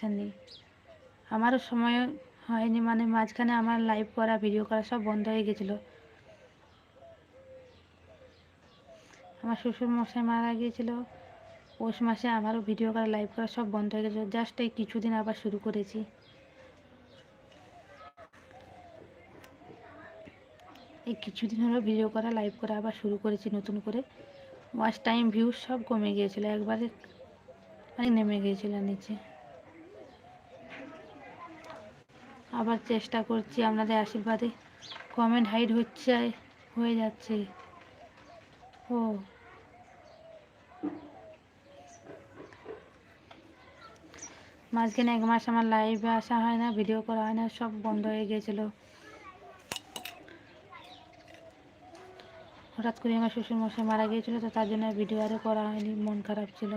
আসেননি, আমারও সময় হয়নি, মানে মাঝখানে আমার লাইভ করা ভিডিও করা সব বন্ধ হয়ে গেছিলো। আমার শ্বশুর মশাই মারা গিয়েছিল পৌষ মাসে, আমারও ভিডিও করা লাইভ করা সব বন্ধ হয়ে গেছিলো। জাস্ট এই কিছুদিন আবার শুরু করেছি। এই কিছুদিন হলো ভিডিও করা লাইভ করা আবার শুরু করেছি নতুন করে। ওয়াচ টাইম ভিউজ সব কমে গিয়েছিলো, একবারে মানে নেমে গিয়েছিল নিচে। আবার চেষ্টা করছি আপনাদের আশীর্বাদে, কমেন্ট হাইড হয়ে যাচ্ছে। ও মাঝখানে 1 মাস আমার লাইভে আসা হয় না, ভিডিও করা হয় না, সব বন্ধ হয়ে গিয়েছিলো। হঠাৎ করে আমার শ্বশুর মশাই মারা গিয়েছিলো, তো তার জন্য ভিডিও আরও করা হয়নি, মন খারাপ ছিল।